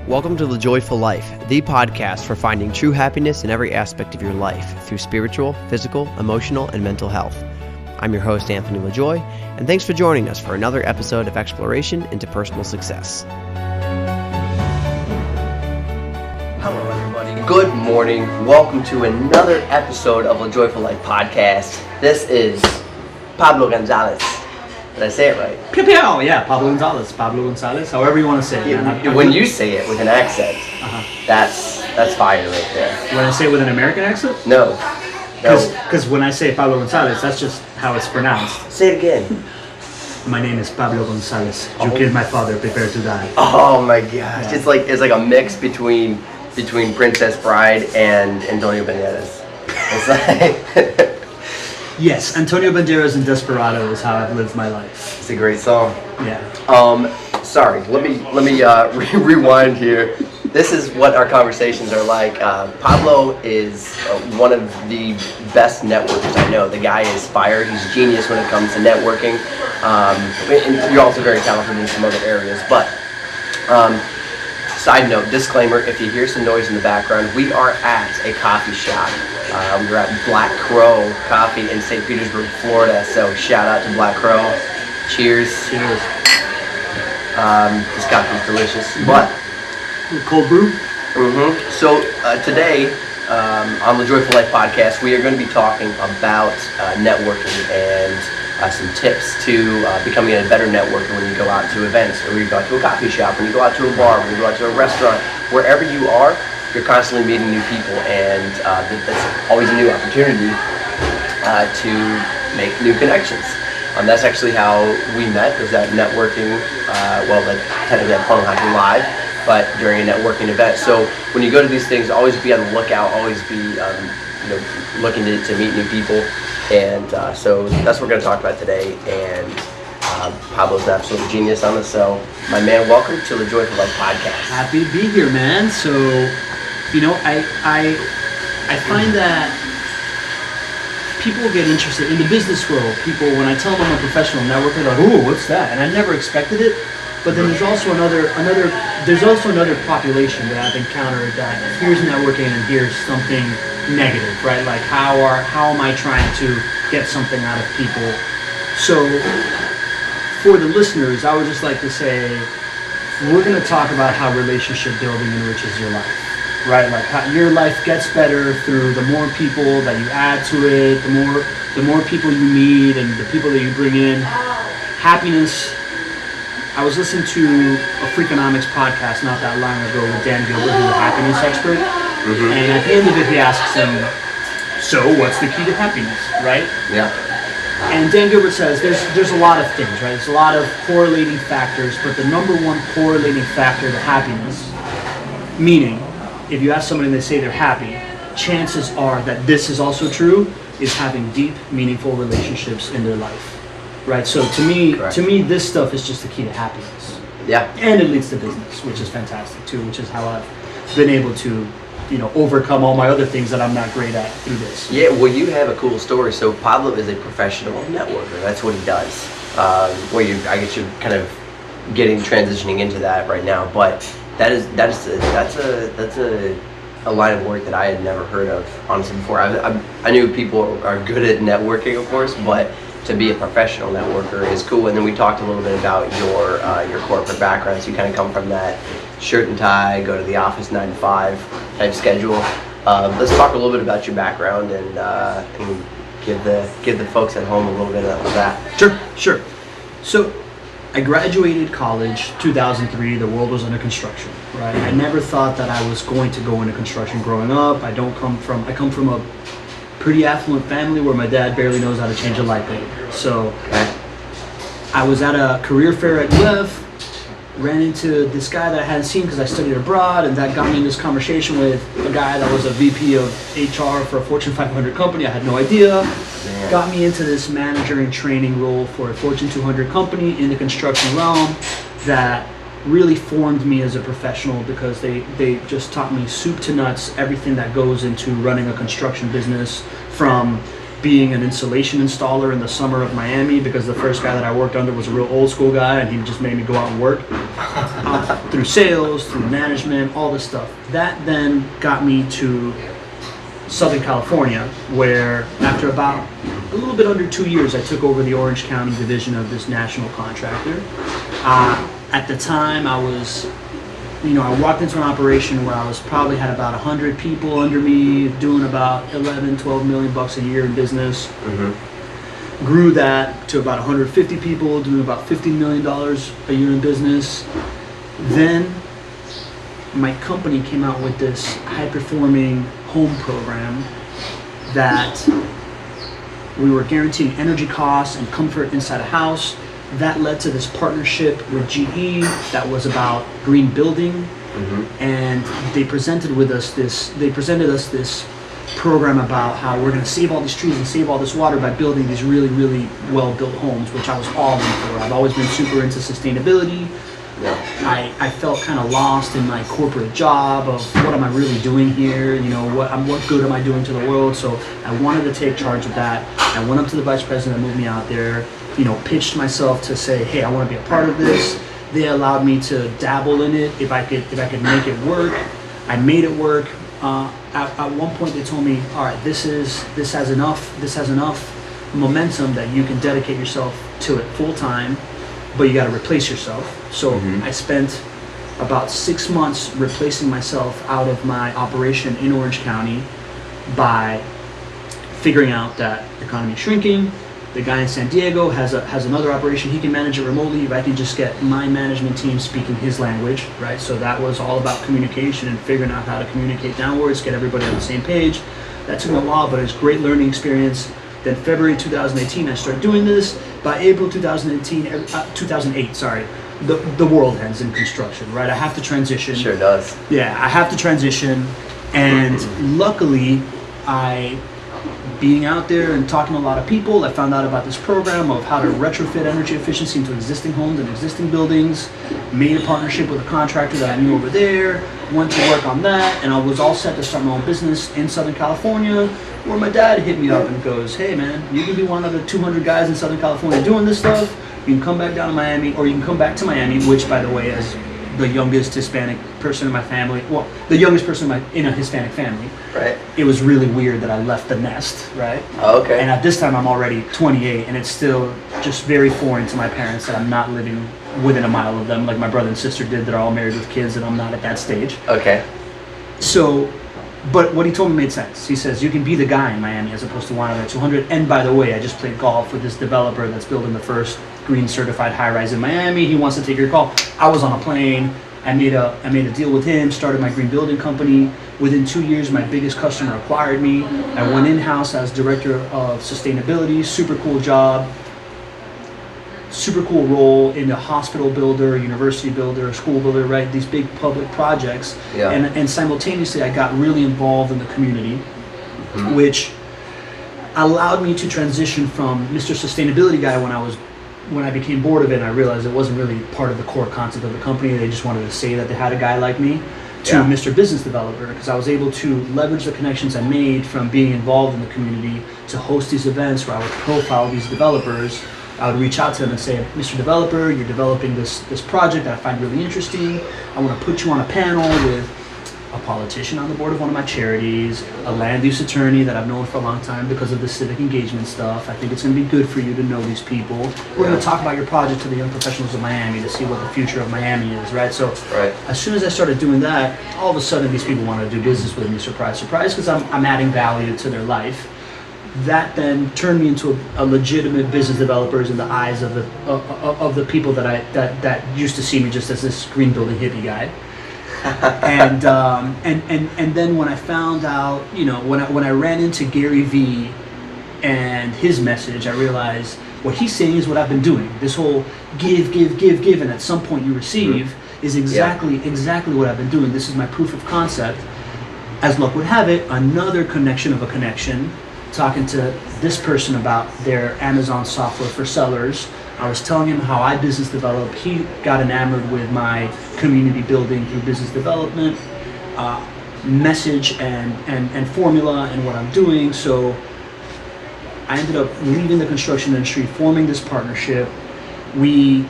Welcome to The Joyful Life, the podcast for finding true happiness in every aspect of your life through spiritual, physical, emotional, and mental health. I'm your host, Anthony LaJoy, and thanks for joining us for another episode of exploration into personal success. Hello, everybody. Good morning. Welcome to another episode of The Joyful Life podcast. This is Pablo Gonzalez. Did I say it right? Pew pew! Yeah, Pablo Gonzalez, however you want to say it. Yeah, when you say it with an accent, that's fire right there. When I say it with an American accent? No. Because when I say Pablo Gonzalez, that's just how it's pronounced. Say it again. My name is Pablo Gonzalez. You killed my father, prepare to die. Oh my gosh. Yeah. It's like a mix between Princess Bride and Antonio Banderas. It's like Yes, Antonio Banderas and Desperado is how I've lived my life. It's a great song. Yeah. Sorry. Let me rewind here. This is what our conversations are like. Pablo is one of the best networkers I know. The guy is fire. He's a genius when it comes to networking. And you're also very talented in some other areas. But side note, disclaimer: if you hear some noise in the background, we are at a coffee shop. We're at Black Crow Coffee in St. Petersburg, Florida. So shout out to Black Crow. Cheers. Cheers. This coffee is delicious. But cold brew. So today on the Joyful Life podcast, we are going to be talking about networking and some tips to becoming a better networker when you go out to events, or when you go out to a coffee shop, when you go out to a bar, when you go out to a restaurant, wherever you are. You're constantly meeting new people, and that's always a new opportunity to make new connections. That's actually how we met, was at networking, technically at Punk Hockey Live, but during a networking event. So when you go to these things, always be on the lookout, always be looking to meet new people, and so that's what we're going to talk about today. And Pablo's an absolute genius on this, so my man, welcome to the Joyful Life podcast. Happy to be here, man. So, I find that people get interested in the business world. People, when I tell them I'm a professional networker, they're like, "Ooh, what's that?" And I never expected it. But then there's also another population that I've encountered that here's networking and here's something negative, right? Like how am I trying to get something out of people? So for the listeners, I would just like to say, we're going to talk about how relationship building enriches your life, right? Like how your life gets better through the more people that you add to it, the more people you meet and the people that you bring in. Happiness. I was listening to a Freakonomics podcast not that long ago with Dan Gilbert, who's a happiness expert, and at the end of it, he asks him, "So, what's the key to happiness?" Right? Yeah. And Dan Gilbert says there's a lot of things, right? There's a lot of correlating factors, but the number one correlating factor to happiness, meaning if you ask somebody and they say they're happy, chances are that this is also true, is having deep, meaningful relationships in their life. Right, so to me, this stuff is just the key to happiness. Yeah. And it leads to business, which is fantastic too, which is how I've been able to, overcome all my other things that I'm not great at through this. Yeah, well, you have a cool story. So Pablo is a professional networker. That's what he does. I guess you're kind of transitioning into that right now. But that's a line of work that I had never heard of, honestly, before. I knew people are good at networking, of course, but to be a professional networker is cool. And then we talked a little bit about your corporate background. So you kind of come from that shirt and tie, go to the office 9 to 5 type schedule. Let's talk a little bit about your background and give the folks at home a little bit of that. Sure. So I graduated college 2003. The world was under construction, right? I never thought that I was going to go into construction growing up. I come from a pretty affluent family where my dad barely knows how to change a light bulb. So I was at a career fair at UF, ran into this guy that I hadn't seen because I studied abroad, and that got me in this conversation with a guy that was a VP of HR for a Fortune 500 company. I had no idea. Damn. Got me into this manager and training role for a Fortune 200 company in the construction realm that really formed me as a professional, because they just taught me soup to nuts everything that goes into running a construction business, from being an insulation installer in the summer of Miami, because the first guy that I worked under was a real old school guy, and he just made me go out and work through sales, through management, all this stuff. That then got me to Southern California, where after about a little bit under 2 years, I took over the Orange County division of this national contractor. At the time, I walked into an operation where I was probably had about 100 people under me, doing about 11, 12 million bucks a year in business. Mm-hmm. Grew that to about 150 people, doing about $50 million a year in business. Then my company came out with this high-performing home program that we were guaranteeing energy costs and comfort inside a house. That led to this partnership with GE that was about green building. Mm-hmm. And they presented us this program about how we're going to save all these trees and save all this water by building these really, really well-built homes, which I was all in for. I've always been super into sustainability. Yeah. I felt kind of lost in my corporate job of what am I really doing here? What good am I doing to the world? So I wanted to take charge of that. I went up to the vice president that moved me out there, pitched myself to say, hey, I want to be a part of this. They allowed me to dabble in it if I could make it work. I made it work. At one point they told me, all right, this has enough momentum that you can dedicate yourself to it full time, but you got to replace yourself. So mm-hmm. I spent about 6 months replacing myself out of my operation in Orange County by figuring out that the economy is shrinking. The guy in San Diego has another operation. He can manage it remotely if I can just get my management team speaking his language, right? So that was all about communication and figuring out how to communicate downwards, get everybody on the same page. That took me a while, but it was a great learning experience. Then February 2018, I started doing this. By April 2008, the world ends in construction, right? I have to transition. Sure does. Yeah, I have to transition. And luckily, being out there and talking to a lot of people, I found out about this program of how to retrofit energy efficiency into existing homes and existing buildings, made a partnership with a contractor that I knew over there, went to work on that, and I was all set to start my own business in Southern California, where my dad hit me up and goes, hey man, you can be one of the 200 guys in Southern California doing this stuff. You can come back down to Miami, or you can come back to Miami, which by the way, as the youngest Hispanic person in my family, the youngest person in a Hispanic family. Right. It was really weird that I left the nest, right? Oh, okay. And at this time I'm already 28, and it's still just very foreign to my parents that I'm not living within a mile of them, like my brother and sister did, that are all married with kids, and I'm not at that stage. Okay. So, but what he told me made sense. He says, you can be the guy in Miami as opposed to one of the 200. And by the way, I just played golf with this developer that's building the first green certified high rise in Miami. He wants to take your call. I was on a plane. I made a deal with him, started my green building company. Within 2 years, my biggest customer acquired me. I went in-house as director of sustainability. Super cool job. Super cool role in a hospital builder, university builder, school builder, right? These big public projects. Yeah. And simultaneously, I got really involved in the community, mm-hmm. which allowed me to transition from Mr. Sustainability guy when I became bored of it, and I realized it wasn't really part of the core concept of the company. They just wanted to say that they had a guy like me, to yeah. Mr. Business Developer, because I was able to leverage the connections I made from being involved in the community to host these events where I would profile these developers. I would reach out to them and say, Mr. Developer, you're developing this project that I find really interesting. I want to put you on a panel with a politician on the board of one of my charities, a land use attorney that I've known for a long time because of the civic engagement stuff. I think it's going to be good for you to know these people. We're going to talk about your project to the young professionals of Miami to see what the future of Miami is, right? So as soon as I started doing that, all of a sudden these people wanted to do business with me, surprise, surprise, because I'm adding value to their life. That then turned me into a legitimate business developer in the eyes of the people that used to see me just as this green building hippie guy. and then when I found out, when I ran into Gary Vee and his message, I realized what he's saying is what I've been doing. This whole give, and at some point you receive is exactly what I've been doing. This is my proof of concept. As luck would have it, another connection of a connection, talking to this person about their Amazon software for sellers. I was telling him how I business develop. He got enamored with my community building through business development, message and formula and what I'm doing. So I ended up leaving the construction industry, forming this partnership. We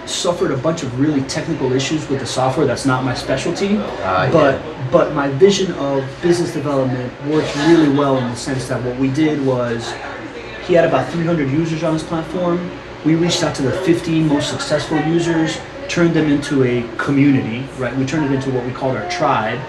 suffered a bunch of really technical issues with the software. That's not my specialty, but my vision of business development worked really well in the sense that what we did was, he had about 300 users on his platform. We reached out to the 50 most successful users, turned them into a community, right? We turned it into what we called our tribe,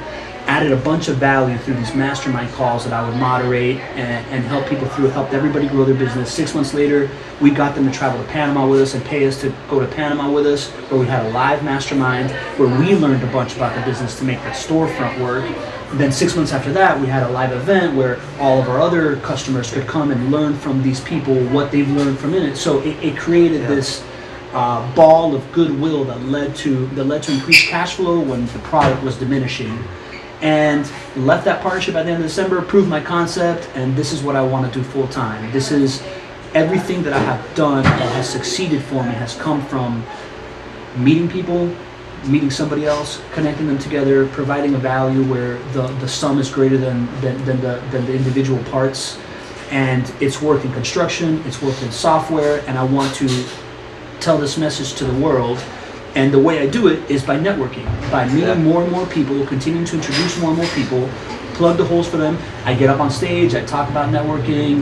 added a bunch of value through these mastermind calls that I would moderate and help people through, helped everybody grow their business. 6 months later, we got them to travel to Panama with us and pay us to go to Panama with us, where we had a live mastermind where we learned a bunch about the business to make that storefront work. Then 6 months after that, we had a live event where all of our other customers could come and learn from these people what they've learned from in it. So it created this ball of goodwill that led to increased cash flow when the product was diminishing. And left that partnership at the end of December, proved my concept, and this is what I want to do full time. This is everything that I have done that has succeeded for me has come from meeting people, meeting somebody else, connecting them together, providing a value where the sum is greater than the individual parts. And it's worked in construction, it's worked in software, and I want to tell this message to the world. And the way I do it is by networking, by meeting more and more people, continuing to introduce more and more people, plug the holes for them. I get up on stage, I talk about networking.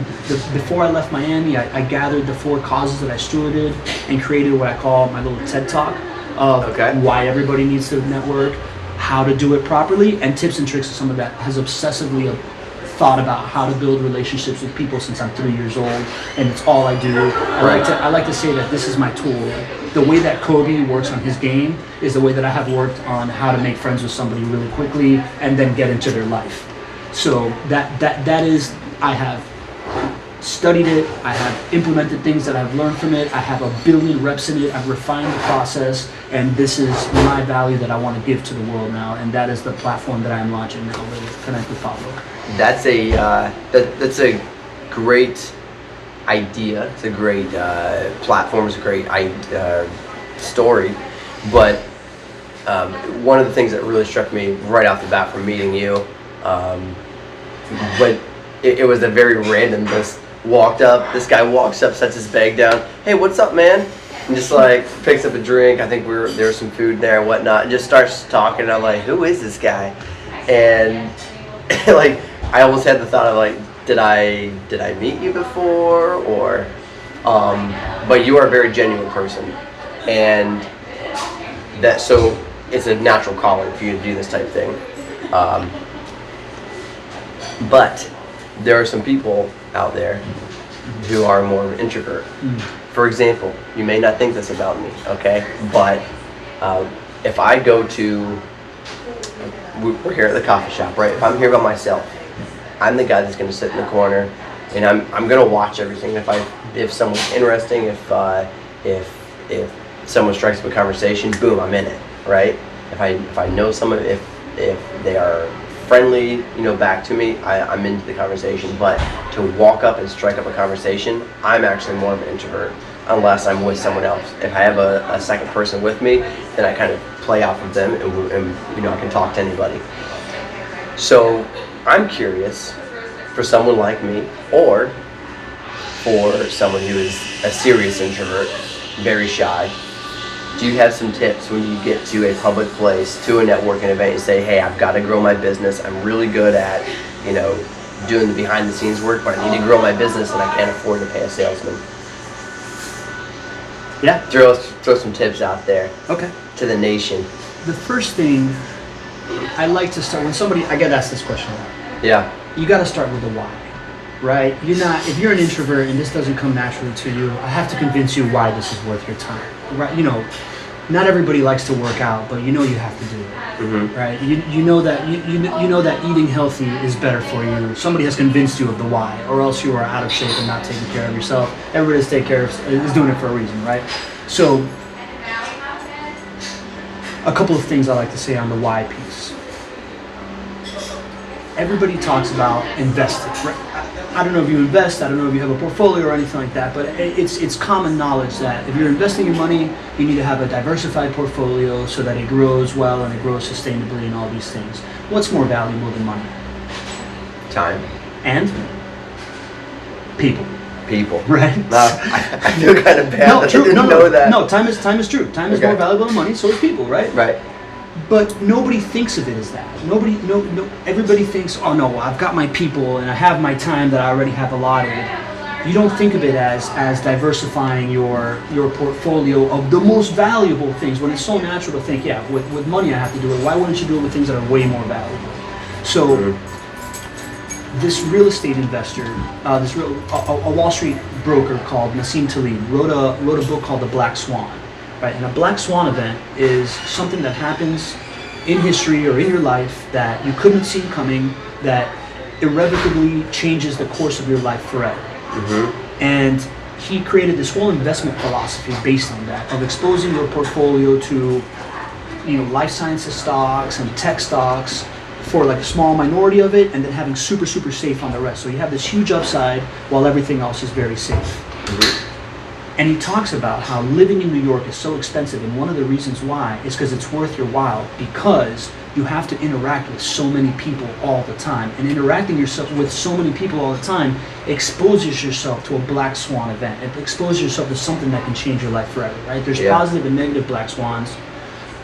Before I left Miami, I gathered the 4 causes that I stewarded and created what I call my little TED Talk of why everybody needs to network, how to do it properly, and tips and tricks of some of that. Has obsessively thought about how to build relationships with people since I'm 3 years old, and it's all I do. I like to say that this is my tool. The way that Kobe works on his game is the way that I have worked on how to make friends with somebody really quickly and then get into their life. So that is, I have studied it, I have implemented things that I've learned from it, I have a billion reps in it, I've refined the process, and this is my value that I want to give to the world now, and that is the platform that I'm launching now with Connect with Pablo. That's a great idea. It's a great platform. It's a great story. But one of the things that really struck me right off the bat from meeting you, but it was a very random. This guy walks up, sets his bag down. Hey, what's up, man? And just like picks up a drink. I think there was some food there and whatnot. And just starts talking. And I'm like, who is this guy? And like, I almost had the thought of like, did I meet you before, or but you are a very genuine person, and so it's a natural calling for you to do this type of thing. But there are some people out there who are more of an introvert. For example, you may not think this about me, okay? But if I go to, we're here at the coffee shop, right? If I'm here by myself, I'm the guy that's going to sit in the corner, and I'm going to watch everything. If someone's interesting, if someone strikes up a conversation, boom, I'm in it, right? If I know someone, if they are friendly, back to me, I'm into the conversation. But to walk up and strike up a conversation, I'm actually more of an introvert, unless I'm with someone else. If I have a second person with me, then I kind of play off of them, and I can talk to anybody. So I'm curious, for someone like me, or for someone who is a serious introvert, very shy, do you have some tips when you get to a public place, to a networking event, and say, hey, I've got to grow my business, I'm really good at, doing the behind the scenes work, but I need to grow my business and I can't afford to pay a salesman? Yeah. Throw some tips out there. Okay. To the nation. The first thing I like to start, when I get asked this question a lot. Yeah. You got to start with the why, right? If you're an introvert and this doesn't come naturally to you, I have to convince you why this is worth your time, right? Not everybody likes to work out, but you have to do it, right? You know that eating healthy is better for you. Somebody has convinced you of the why, or else you are out of shape and not taking care of yourself. Everybody is doing it for a reason, right? So, a couple of things I like to say on the why piece. Everybody talks about investing, right? I don't know if you invest, I don't know if you have a portfolio or anything like that, but it's common knowledge that if you're investing your money, you need to have a diversified portfolio so that it grows well and it grows sustainably and all these things. What's more valuable than money? Time. And People. People. Right? No, I feel kind of bad. No, that true. I didn't No, know that. no. Time is true. Time is Okay. more valuable than money. So is people, right? Right. But nobody thinks of it as that. Nobody, no. Everybody thinks, oh no, I've got my people and I have my time that I already have allotted. You don't think of it as diversifying your portfolio of the most valuable things. When it's so natural to think, yeah, with money I have to do it. Why wouldn't you do it with things that are way more valuable? So. This real estate investor, a Wall Street broker called Nassim Taleb wrote a book called The Black Swan, right? And a black swan event is something that happens in history or in your life that you couldn't see coming, that irrevocably changes the course of your life forever. Mm-hmm. And he created this whole investment philosophy based on that, of exposing your portfolio to, life sciences stocks and tech stocks, for like a small minority of it, and then having super safe on the rest. So you have this huge upside while everything else is very safe. Mm-hmm. And he talks about how living in New York is so expensive, and one of the reasons why is because it's worth your while, because you have to interact with so many people all the time, and interacting yourself with so many people all the time exposes yourself to a black swan event. It exposes yourself to something that can change your life forever, right? There's positive and negative black swans.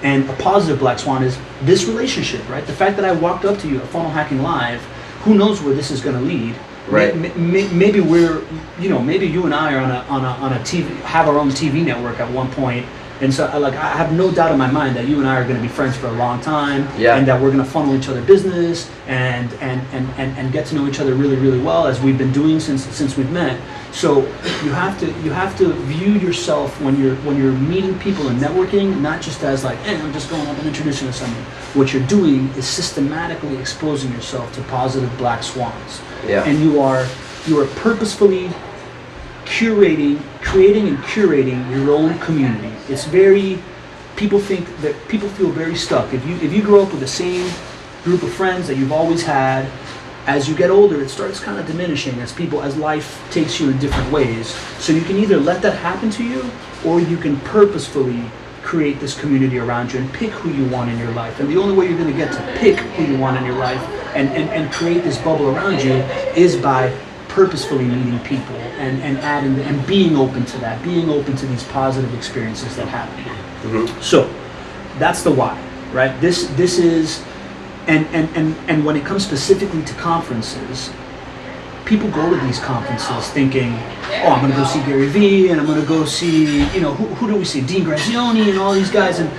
And a positive black swan is this relationship, right? The fact that I walked up to you at Funnel Hacking Live, who knows where this is going to lead? Right. Maybe we're, maybe you and I are on a TV, have our own TV network at one point. And so I have no doubt in my mind that you and I are going to be friends for a long time, and that we're going to funnel each other business and get to know each other really well, as we've been doing since we've met. So you have to view yourself when you're meeting people and networking, not just as like, hey, I'm just going up and introducing to someone. What you're doing is systematically exposing yourself to positive black swans. Yeah. And you are purposefully creating and curating your own community. It's people feel very stuck. If you grow up with the same group of friends that you've always had, as you get older, it starts kind of diminishing as life takes you in different ways. So you can either let that happen to you, or you can purposefully create this community around you and pick who you want in your life. And the only way you're going to get to pick who you want in your life and create this bubble around you is by purposefully meeting people and adding and being open to that, being open to these positive experiences that happen. Mm-hmm. So that's the why, right? This is, and when it comes specifically to conferences, people go to these conferences thinking, oh, I'm going to go see Gary Vee, and I'm going to go see, who do we see? Dean Grazioni and all these guys, and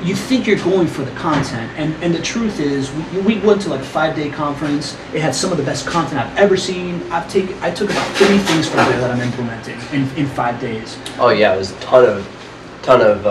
you think you're going for the content, and the truth is, we went to like a 5-day conference. It had some of the best content I've ever seen. I took about 3 things from there that I'm implementing in 5 days. Oh yeah, it was a ton of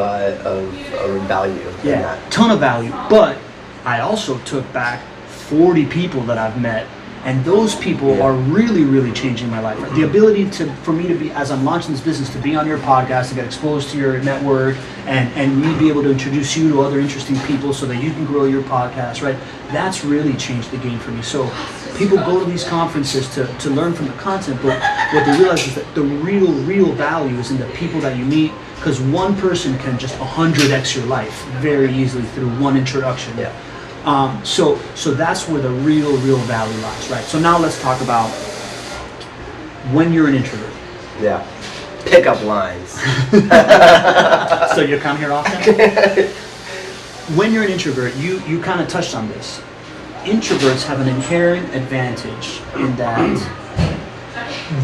value. Yeah, ton of value. But I also took back 40 people that I've met. And those people are really changing my life. The ability for me to be, as I'm launching this business, to be on your podcast, to get exposed to your network, and me be able to introduce you to other interesting people so that you can grow your podcast, right? That's really changed the game for me. So people go to these conferences to learn from the content, but what they realize is that the real value is in the people that you meet, because one person can just 100x your life very easily through one introduction. Yeah. So that's where the real value lies, right? So now let's talk about when you're an introvert. Yeah. Pickup lines. So you come here often? When you're an introvert, you kind of touched on this. Introverts have an inherent advantage in that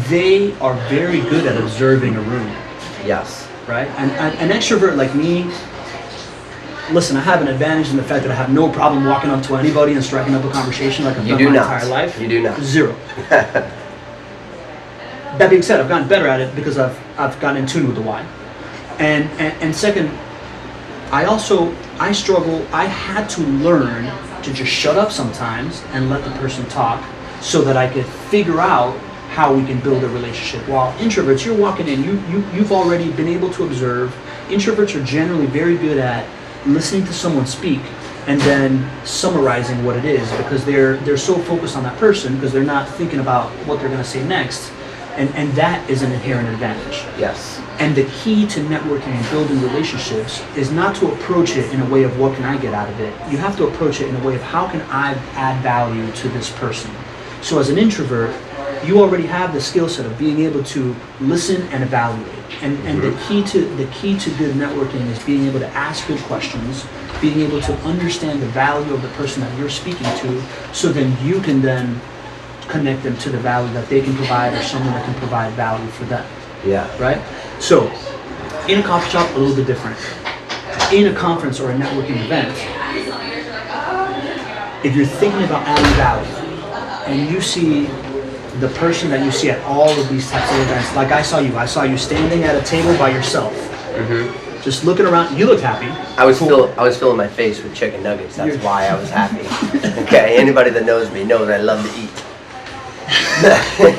they are very good at observing a room. Yes. Right? And an extrovert like me, listen, I have an advantage in the fact that I have no problem walking up to anybody and striking up a conversation like I've done my entire life. You do not. Zero. That being said, I've gotten better at it because I've gotten in tune with the why. And second, I struggle. I had to learn to just shut up sometimes and let the person talk so that I could figure out how we can build a relationship. While introverts, you're walking in, you've already been able to observe. Introverts are generally very good at listening to someone speak and then summarizing what it is, because they're so focused on that person because they're not thinking about what they're going to say next, and that is an inherent advantage. Yes. And the key to networking and building relationships is not to approach it in a way of what can I get out of it. You have to approach it in a way of how can I add value to this person. So as an introvert, you already have the skill set of being able to listen and evaluate. And the key to good networking is being able to ask good questions, being able to understand the value of the person that you're speaking to, so then you can then connect them to the value that they can provide, or someone that can provide value for them. Yeah. Right? So, in a coffee shop, a little bit different. In a conference or a networking event, if you're thinking about adding value, and you see the person that you see at all of these types of events, like I saw you standing at a table by yourself, just looking around. You looked happy. I was filling my face with chicken nuggets. That's why I was happy. Okay, anybody that knows me knows I love to eat.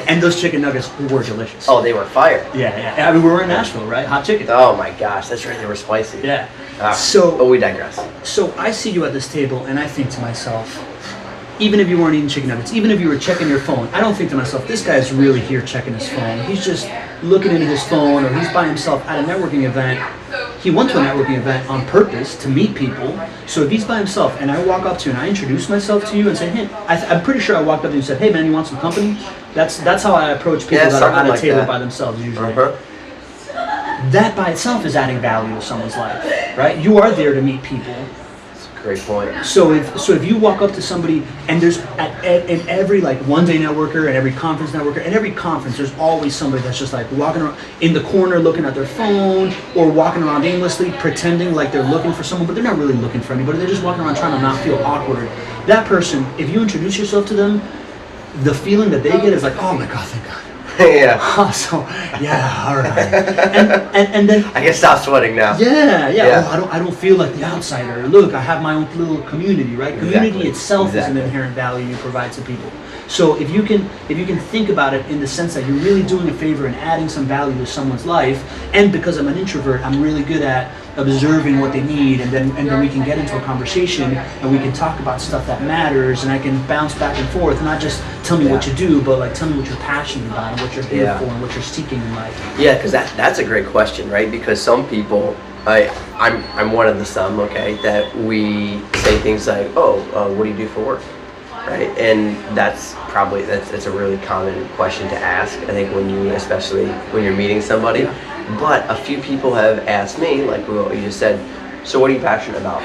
And those chicken nuggets were delicious. Oh, they were fire. Yeah. I mean, we were in Nashville, right? Hot chicken. Oh my gosh, that's right. They were spicy. Yeah. But we digress. So I see you at this table, and I think to myself, even if you weren't eating chicken nuggets, even if you were checking your phone, I don't think to myself, this guy's really here checking his phone. He's just looking into his phone, or he's by himself at a networking event. He went to a networking event on purpose to meet people. So if he's by himself, and I walk up to you and I introduce myself to you and say, hey, I'm pretty sure I walked up to you and said, hey man, you want some company? That's how I approach people that are at a table by themselves usually. That by itself is adding value to someone's life, right? You are there to meet people. Great point. So if you walk up to somebody, and there's in every like one day networker and every conference networker and every conference, there's always somebody that's just like walking around in the corner looking at their phone, or walking around aimlessly pretending like they're looking for someone, but they're not really looking for anybody. They're just walking around trying to not feel awkward. That person, if you introduce yourself to them, the feeling that they get is like, oh my God, thank God. Yeah. So yeah, all right. And then I can stop sweating now. Yeah. Oh, I don't feel like the outsider. Look, I have my own little community, right? Community itself is an inherent value you provide to people. So if you can think about it in the sense that you're really doing a favor and adding some value to someone's life, and because I'm an introvert, I'm really good at observing what they need, and then we can get into a conversation and we can talk about stuff that matters, and I can bounce back and forth, not just tell me what you do, but like tell me what you're passionate about and what you're here for and what you're seeking in life. Yeah, because that's a great question, right? Because some people, I'm one of the some, okay, that we say things like, what do you do for work? Right, and that's a really common question to ask. I think especially when you're meeting somebody. But a few people have asked me, like what you just said, so what are you passionate about?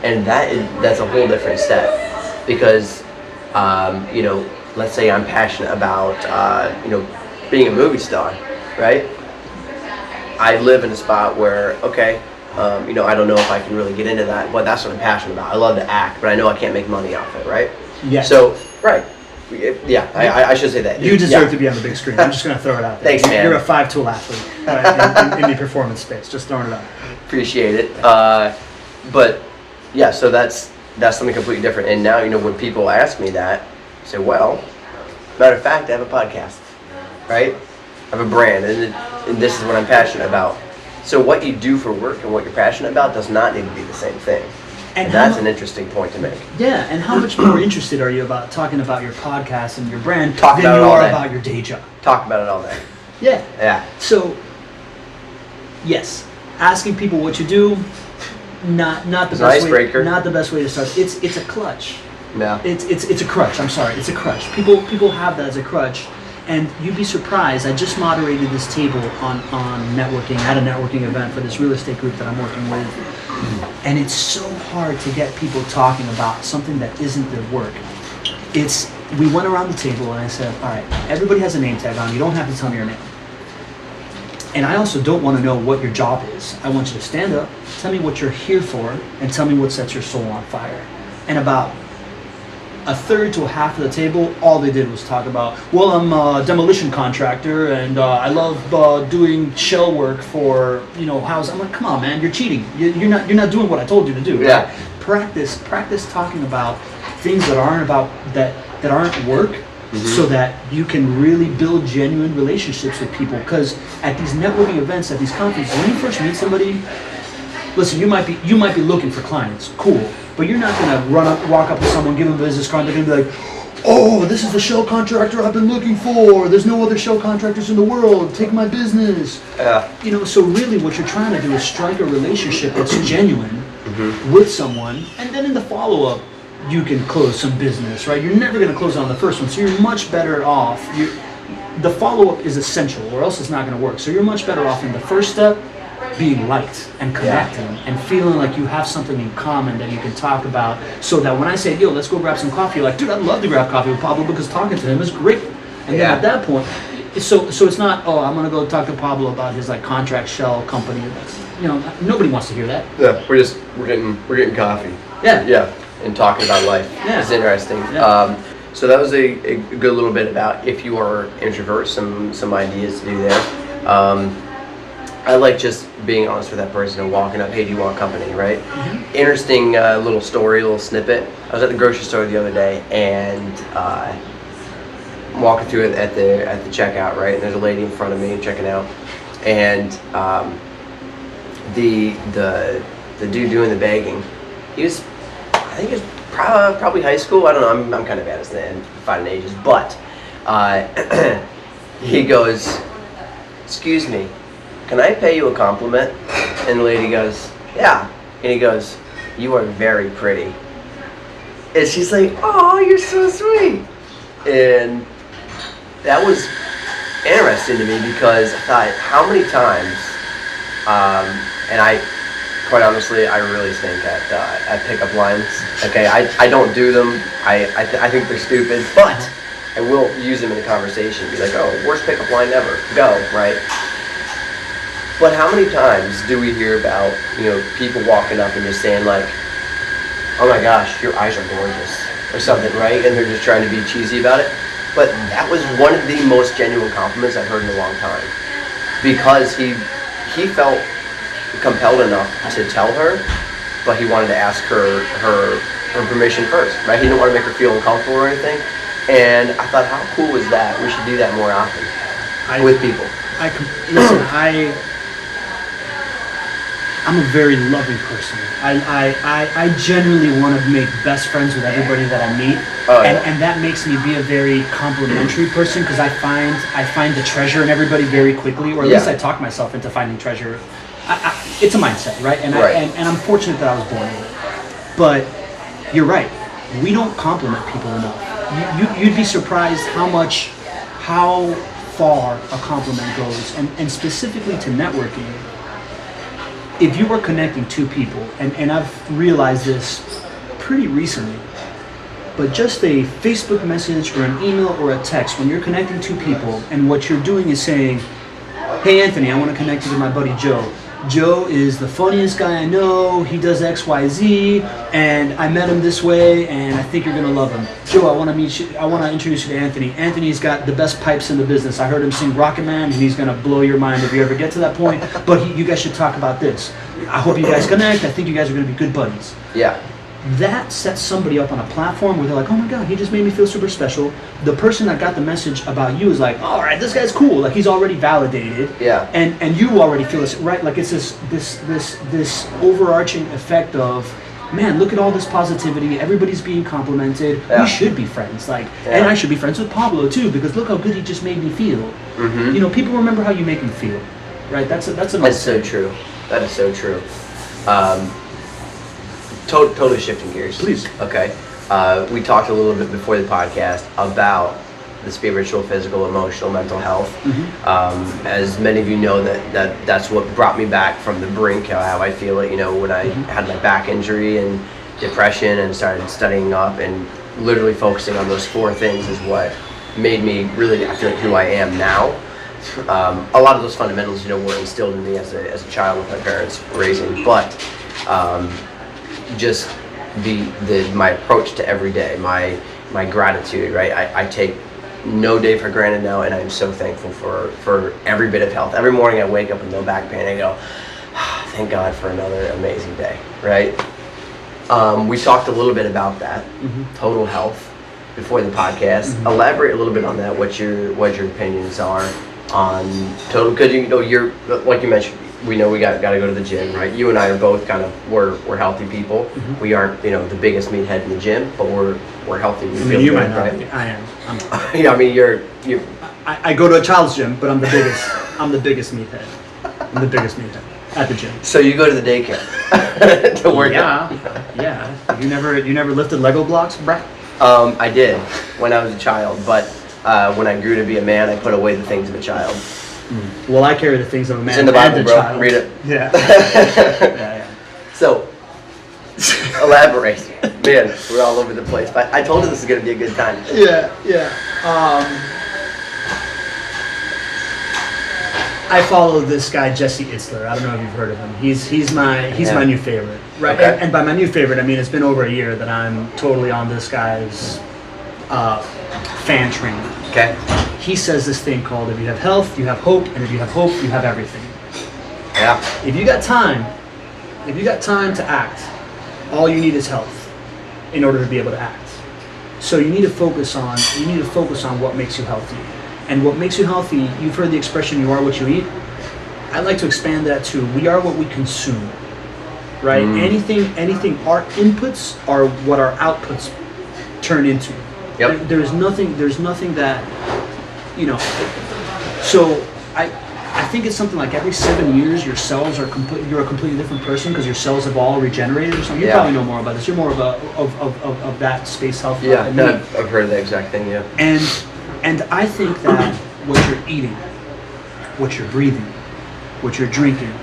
And that's a whole different step, because let's say I'm passionate about being a movie star, right? I live in a spot where I don't know if I can really get into that, but that's what I'm passionate about. I love to act, but I know I can't make money off it, right? Yeah. So, right. Yeah, I should say that. You deserve to be on the big screen. I'm just going to throw it out there. Thanks, man. You're a 5-tool athlete in the performance space. Just throwing it out. Appreciate it. But, yeah, so that's something completely different. And now, when people ask me that, I say, well, matter of fact, I have a podcast, right? I have a brand, and this is what I'm passionate about. So what you do for work and what you're passionate about does not need to be the same thing. And that's an interesting point to make. Yeah, and how much more interested are you about talking about your podcast and your brand than you are about your day job? Talk about it all day. Yeah. So, yes, asking people what you do, not the best icebreaker. Not the best way to start. It's a clutch. No. It's a crutch. I'm sorry. It's a crutch. People have that as a crutch. And you'd be surprised, I just moderated this table on networking at a networking event for this real estate group that I'm working with. And it's so hard to get people talking about something that isn't their work. We went around the table and I said, all right, everybody has a name tag on. You don't have to tell me your name. And I also don't want to know what your job is. I want you to stand up, tell me what you're here for, and tell me what sets your soul on fire. And about a third to a half of the table, all they did was talk about, well, I'm a demolition contractor and I love doing shell work for houses. I'm like, come on, man, you're cheating. You're not doing what I told you to do. Right? Yeah. Practice talking about things that aren't work, so that you can really build genuine relationships with people. Because at these networking events, at these conferences, when you first meet somebody, listen, you might be looking for clients, cool. But you're not going to walk up to someone, give them a business card, they're going to be like, oh, this is the shell contractor I've been looking for. There's no other shell contractors in the world. Take my business. So really what you're trying to do is strike a relationship that's genuine with someone. And then in the follow-up, you can close some business, right? You're never going to close on the first one, so you're much better off. The follow-up is essential, or else it's not going to work. So you're much better off in the first step being liked and connecting and feeling like you have something in common that you can talk about, so that when I say, yo, let's go grab some coffee, you're like, dude, I'd love to grab coffee with Pablo because talking to him is great. And then at that point, so it's not, oh, I'm gonna go talk to Pablo about his like contract shell company. You know, nobody wants to hear that. Yeah, we're getting coffee. Yeah. And talking about life. Yeah. It's interesting. Yeah. So that was a good little bit about, if you are introvert, some ideas to do there. I like just being honest with that person and walking up, hey, do you want company, right? Mm-hmm. Interesting little story, little snippet. I was at the grocery store the other day and walking through it at the checkout, right? And there's a lady in front of me checking out, and the dude doing the bagging, I think he was probably high school. I don't know. I'm kind of bad at finding ages, but he goes, "Excuse me, can I pay you a compliment?" And the lady goes, "Yeah." And he goes, "You are very pretty." And she's like, "Oh, you're so sweet." And that was interesting to me because I thought, how many times, and I, quite honestly, I really stink at pickup lines. Okay, I don't do them. I think they're stupid, but I will use them in a conversation. Be like, "Oh, worst pickup line ever. Go," right? But how many times do we hear about, people walking up and just saying like, "Oh my gosh, your eyes are gorgeous," or something, right? And they're just trying to be cheesy about it. But that was one of the most genuine compliments I've heard in a long time, because he felt compelled enough to tell her, but he wanted to ask her permission first, right? He didn't want to make her feel uncomfortable or anything. And I thought, how cool was that? We should do that more often with people. I'm a very loving person. I genuinely want to make best friends with everybody that I meet, and that makes me be a very complimentary person, because I find the treasure in everybody very quickly, or at least I talk myself into finding treasure. It's a mindset, right? And I'm fortunate that I was born with it. But you're right. We don't compliment people enough. You'd be surprised how far a compliment goes, and specifically to networking. If you are connecting two people, and I've realized this pretty recently, but just a Facebook message or an email or a text, when you're connecting two people and what you're doing is saying, "Hey Anthony, I want to connect you to my buddy Joe. Joe is the funniest guy I know. He does XYZ, and I met him this way, and I think you're gonna love him. Joe, I want to meet you. I want to introduce you to Anthony. Anthony's got the best pipes in the business. I heard him sing Rocket Man, and he's gonna blow your mind if you ever get to that point. But you guys should talk about this. I hope you guys connect. I think you guys are gonna be good buddies." Yeah. That sets somebody up on a platform where they're like, "Oh my God, he just made me feel super special." The person that got the message about you is like, "All right, this guy's cool." Like, he's already validated. Yeah. And you already feel this, right? Like, it's this overarching effect of, man, look at all this positivity. Everybody's being complimented. Yeah. We should be friends. And I should be friends with Pablo too, because look how good he just made me feel. Mm-hmm. People remember how you make them feel, right? That's so true. That is so true. Totally shifting gears. Please. Okay. We talked a little bit before the podcast about the spiritual, physical, emotional, mental health. Mm-hmm. As many of you know, that's what brought me back from the brink, how I feel it, when I had my back injury and depression and started studying up and literally focusing on those 4 things is what made me really, I feel like, who I am now. A lot of those fundamentals, were instilled in me as a child with my parents raising, but just my approach to every day, my gratitude, right? I take no day for granted now, and I'm so thankful for every bit of health. Every morning I wake up with no back pain, I go, thank God for another amazing day, right? We talked a little bit about that, total health, before the podcast. Mm-hmm. Elaborate a little bit on that, what your opinions are on total, because you're, like you mentioned, we know we got to go to the gym, right? You and I are both we're healthy people. Mm-hmm. We aren't, the biggest meathead in the gym, but we're healthy. We feel you good, might not right? be. I am. Yeah, I mean, you're. I go to a child's gym, but I'm the biggest. I'm the biggest meathead. I'm the biggest meathead. at the gym. So you go to the daycare to work out? Yeah. You never lifted Lego blocks, Brett? I did when I was a child, but when I grew to be a man, I put away the things of a child. Well, I carry the things of a man It's in the Bible, and a bro. child. Read it. Yeah. Yeah. So, elaborate. Man, we're all over the place. But I told you this is going to be a good time. Yeah. I follow this guy Jesse Itzler. I don't know if you've heard of him. He's my new favorite, right? Okay. And by my new favorite, I mean it's been over a year that I'm totally on this guy's fan train. Okay. He says this thing called, if you have health, you have hope, and if you have hope, you have everything. Yeah. If you got time to act, all you need is health in order to be able to act. So you need to focus on what makes you healthy. And what makes you healthy, you've heard the expression, you are what you eat. I'd like to expand that to, we are what we consume. Right? Anything our inputs are what our outputs turn into. Yep. There's nothing that, so I think it's something like every 7 years your cells are you're a completely different person because your cells have all regenerated or something. You probably know more about this. You're more of that space health. Yeah, no, I've heard the exact thing, yeah. And I think that what you're eating, what you're breathing, what you're drinking,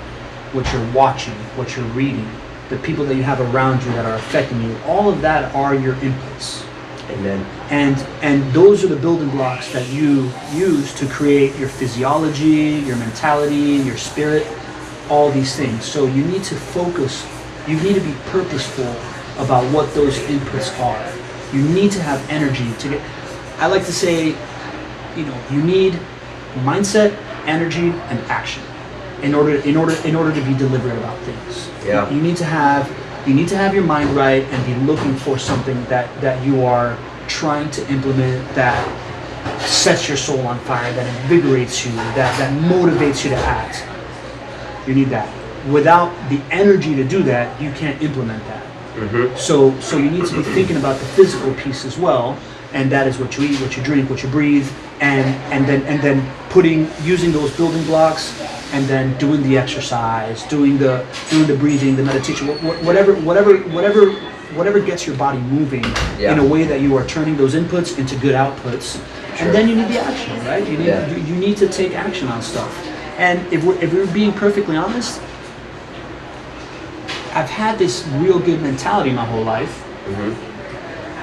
what you're watching, what you're reading, the people that you have around you that are affecting you, all of that are your inputs. Amen. And those are the building blocks that you use to create your physiology, your mentality, your spirit, all these things. So you need to focus, you need to be purposeful about what those inputs are. You need to have energy to get, I like to say, you need mindset, energy, and action in order to be deliberate about things. Yeah. You need to have your mind right and be looking for something that you are trying to implement that sets your soul on fire, that invigorates you, that motivates you to act. You need that. Without the energy to do that, you can't implement that. Mm-hmm. So you need to be thinking about the physical piece as well, and that is what you eat, what you drink, what you breathe, and then using those building blocks, and then doing the exercise, doing the breathing, the meditation, whatever gets your body moving in a way that you are turning those inputs into good outputs. Sure. And then you need the action, right? You need to take action on stuff. And if we're being perfectly honest, I've had this real good mentality my whole life. Mm-hmm.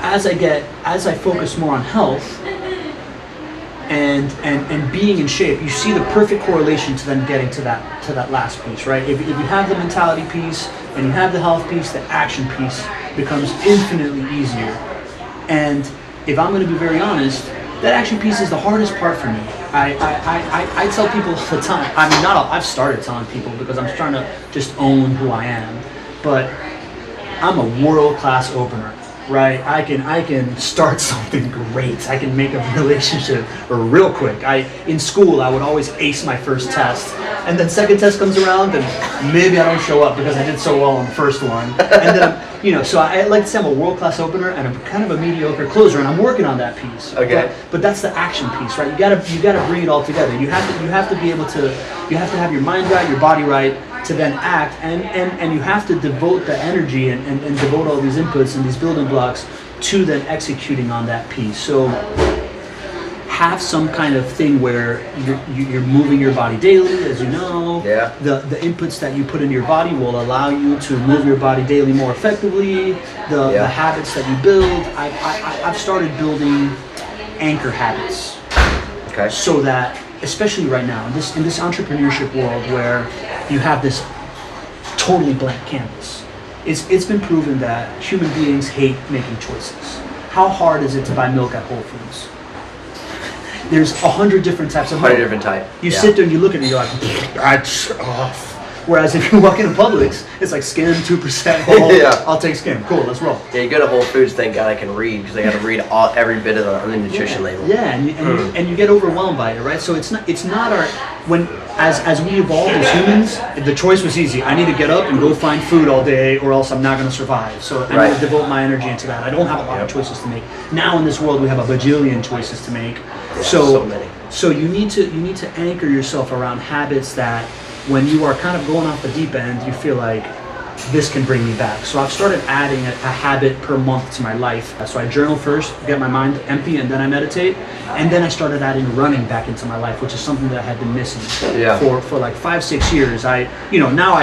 As I focus more on health and being in shape, you see the perfect correlation to then getting to that last piece, right? If you have the mentality piece and you have the health piece, the action piece becomes infinitely easier. And if I'm going to be very honest, that action piece is the hardest part for me. I tell people all the time. I mean, I've started telling people because I'm trying to just own who I am, but I'm a world-class opener. Right, I can start something great. I can make a relationship real quick. In school I would always ace my first test, and then second test comes around and maybe I don't show up because I did so well on the first one. And then so I like to say I'm a world-class opener and I'm kind of a mediocre closer, and I'm working on that piece. Okay. But that's the action piece, right? You gotta bring it all together. You have to be able to. You have to have your mind right, your body right, to then act, and you have to devote the energy and devote all these inputs and these building blocks to then executing on that piece. So have some kind of thing where you're moving your body daily, as you know. Yeah. The inputs that you put into your body will allow you to move your body daily more effectively. The habits that you build. I've started building anchor habits. Okay. So that, especially right now in this entrepreneurship world where you have this totally blank canvas, it's been proven that human beings hate making choices. How hard is it to buy milk at Whole Foods? There's 100 different types of milk. 100 different types. You sit there and you look at it and you're like, whereas if you walk into Publix, it's like skim 2%. I'll take skim. Cool, let's roll. Yeah, you go to Whole Foods, thank God I can read, because I got to read every bit of the nutrition label. Yeah, and you get overwhelmed by it, right? So it's not our, as we evolved as humans, the choice was easy. I need to get up and go find food all day, or else I'm not going to survive. So I need to devote my energy into that. I don't have a lot of choices to make. Now in this world, we have a bajillion choices to make. So many. So you need to anchor yourself around habits that when you are kind of going off the deep end, you feel like this can bring me back. So I've started adding a habit per month to my life. So I journal first, get my mind empty, and then I meditate. And then I started adding running back into my life, which is something that I had been missing for like 5-6 years. Now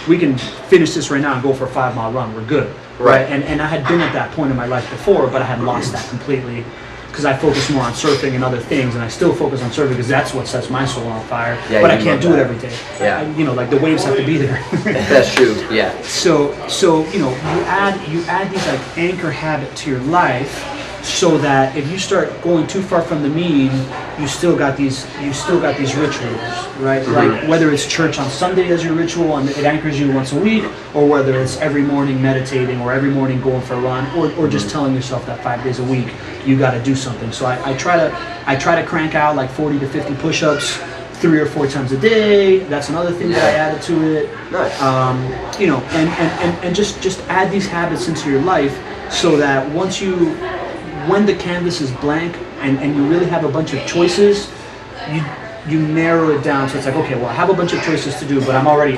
we can finish this right now and go for a 5-mile run. We're good. Right. And I had been at that point in my life before, but I had lost that completely because I focus more on surfing and other things, and I still focus on surfing because that's what sets my soul on fire. Yeah, but I can't do it every day. Yeah. Like the waves have to be there. That's true. Yeah. So you add these like anchor habit to your life, so that if you start going too far from the mean, you still got these rituals, right? Mm-hmm. Like whether it's church on Sunday as your ritual and it anchors you once a week, or whether it's every morning meditating, or every morning going for a run, or just telling yourself that 5 days a week you got to do something. So I try to crank out like 40 to 50 push-ups 3 or 4 times a day. That's another thing that I added to it. Nice. And just add these habits into your life, so that when the canvas is blank and you really have a bunch of choices, you narrow it down. So it's like, okay, well, I have a bunch of choices to do, but I'm already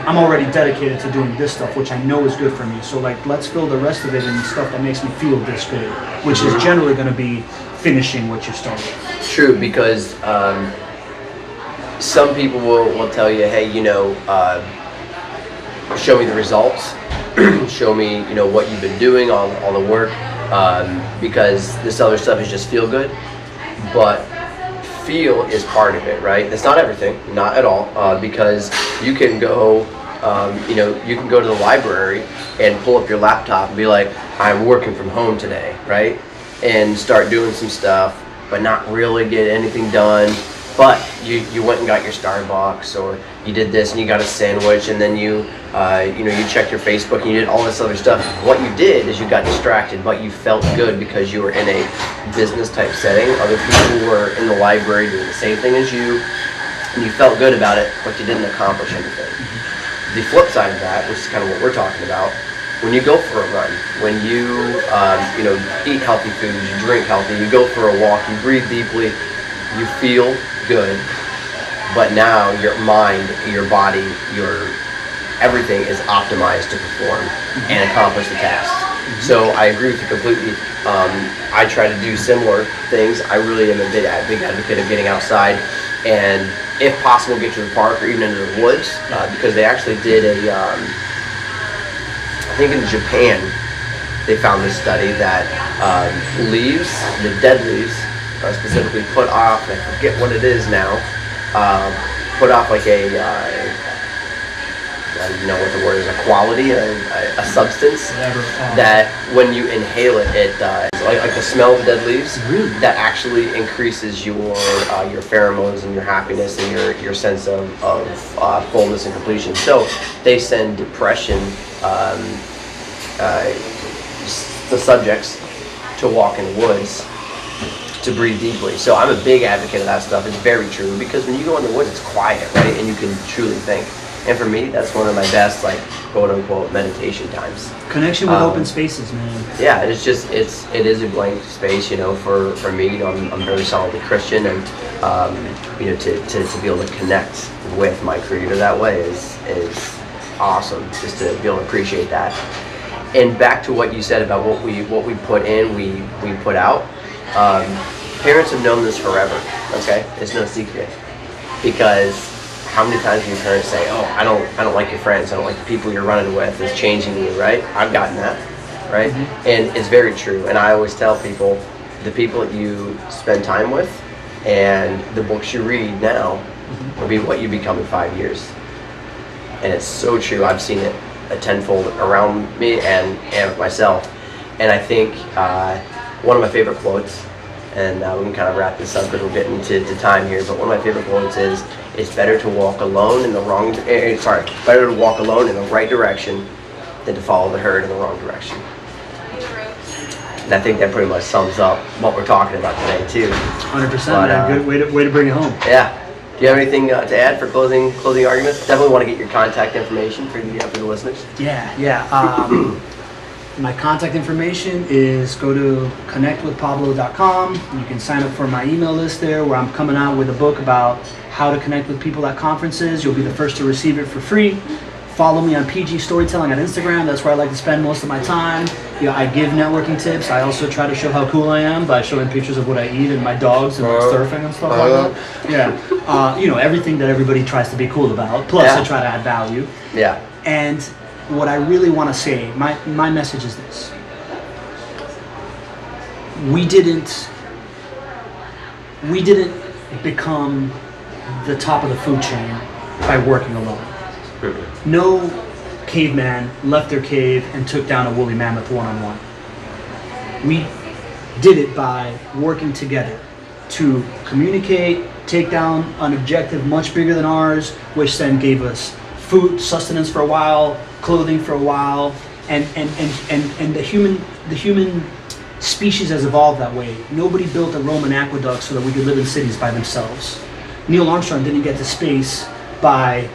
dedicated to doing this stuff, which I know is good for me. So like, let's fill the rest of it in stuff that makes me feel this good, which is generally going to be finishing what you started. True, because some people will tell you, hey, show me the results, show me, what you've been doing, all the work, because this other stuff is just feel good. But feel is part of it, right? That's not everything, not at all, because you can go, you can go to the library and pull up your laptop and be like, I'm working from home today, right? And start doing some stuff, but not really get anything done. But you went and got your Starbucks, or you did this and you got a sandwich, and then you checked your Facebook and you did all this other stuff. What you did is you got distracted, but you felt good because you were in a business type setting. Other people were in the library doing the same thing as you, and you felt good about it, but you didn't accomplish anything. The flip side of that, which is kind of what we're talking about, when you go for a run, when you eat healthy foods, you drink healthy, you go for a walk, you breathe deeply, you feel good, but now your mind, your body, your everything is optimized to perform and accomplish the task. So I agree with you completely. I try to do similar things. I really am a big advocate of getting outside, and if possible, get to the park or even into the woods, because they actually did I think in Japan, they found this study that leaves, the dead leaves, specifically put off, I forget what it is now, put off like I don't know what the word is, a quality, a substance, that when you inhale it, like the smell of dead leaves, that actually increases your pheromones and your happiness and your sense of fullness and completion. So they send depression, the subjects, to walk in the woods, to breathe deeply. So I'm a big advocate of that stuff. It's very true, because when you go in the woods, it's quiet, right? And you can truly think. And for me, that's one of my best, like, quote unquote, meditation times. Connection with open spaces, man. Yeah, it is a blank space, for me. I'm very solidly Christian, and to be able to connect with my Creator that way is awesome. Just to be able to appreciate that. And back to what you said about what we put in, we put out. Parents have known this forever, okay? It's no secret. Because how many times do your parents say, oh, I don't like your friends, I don't like the people you're running with, it's changing you, right? I've gotten that, right? Mm-hmm. And it's very true. And I always tell people, the people that you spend time with and the books you read now will be what you become in 5 years. And it's so true. I've seen it a tenfold around me and with myself. And I think one of my favorite quotes, and we can kind of wrap this up because we're getting to time here, but one of my favorite quotes is, it's better to walk alone in the better to walk alone in the right direction than to follow the herd in the wrong direction. And I think that pretty much sums up what we're talking about today too. 100%, man. Good way to bring it home. Yeah. Do you have anything to add for closing arguments? Definitely want to get your contact information for the listeners. Yeah. My contact information is go to connectwithpablo.com. You can sign up for my email list there, where I'm coming out with a book about how to connect with people at conferences. You'll be the first to receive it for free. Follow me on PG Storytelling on Instagram. That's where I like to spend most of my time. I give networking tips. I also try to show how cool I am by showing pictures of what I eat and my dogs and surfing and stuff like that. Yeah. Everything that everybody tries to be cool about. Plus, I try to add value. Yeah. And what I really want to say, my message is this. We didn't become the top of the food chain by working alone. No caveman left their cave and took down a woolly mammoth one-on-one. We did it by working together to communicate, take down an objective much bigger than ours, which then gave us food, sustenance for a while, clothing for a while, and the human species has evolved that way. Nobody built a Roman aqueduct so that we could live in cities by themselves. Neil Armstrong didn't get to space by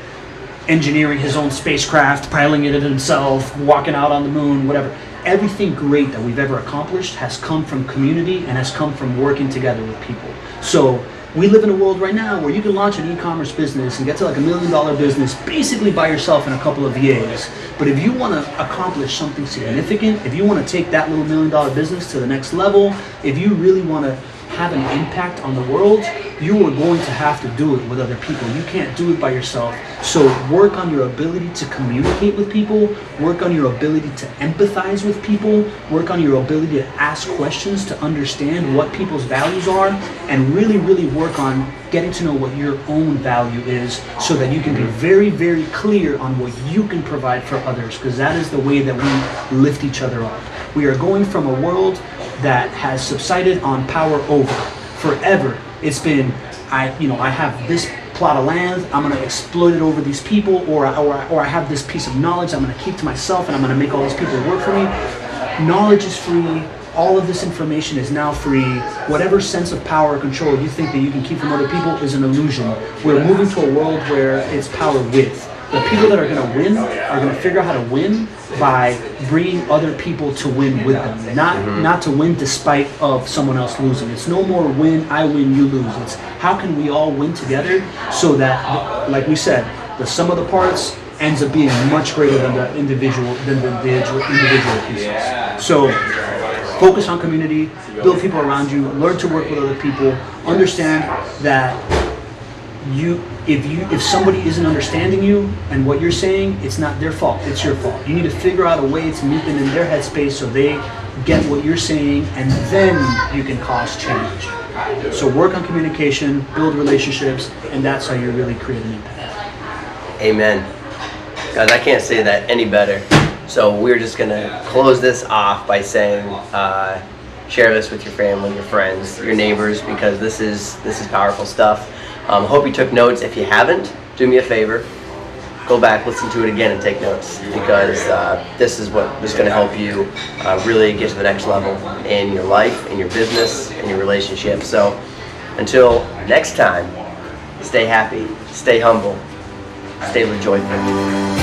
engineering his own spacecraft, piloting it himself, walking out on the moon, whatever. Everything great that we've ever accomplished has come from community and has come from working together with people. So we live in a world right now where you can launch an e-commerce business and get to like $1 million business basically by yourself in a couple of VAs. But if you want to accomplish something significant, if you want to take that little $1 million business to the next level, if you really want to have an impact on the world, you are going to have to do it with other people. You can't do it by yourself. So work on your ability to communicate with people, work on your ability to empathize with people, work on your ability to ask questions to understand what people's values are, and really, really work on getting to know what your own value is so that you can be very, very clear on what you can provide for others, because that is the way that we lift each other up. We are going from a world that has subsided on power over. Forever, it's been, I have this plot of land, I'm going to exploit it over these people, or I have this piece of knowledge I'm going to keep to myself and I'm going to make all these people work for me. Knowledge is free. All of this information is now free. Whatever sense of power or control you think that you can keep from other people is an illusion. We're moving to a world where it's power with. The people that are going to win are going to figure out how to win by bringing other people to win with them, not to win despite of someone else losing. It's no more win, I win, you lose. It's how can we all win together so that, like we said, the sum of the parts ends up being much greater than the individual pieces. So focus on community, build people around you, learn to work with other people, understand that if somebody isn't understanding you and what you're saying, it's not their fault, it's your fault. You need to figure out a way to meet them in their headspace so they get what you're saying, and then you can cause change. So work on communication, build relationships, and that's how you really create an impact. Amen. Guys, I can't say that any better. So we're just gonna close this off by saying, share this with your family, your friends, your neighbors, because this is powerful stuff. Hope you took notes. If you haven't, do me a favor, go back, listen to it again, and take notes, because this is what is going to help you really get to the next level in your life, in your business, in your relationship. So until next time, stay happy, stay humble, stay joyful.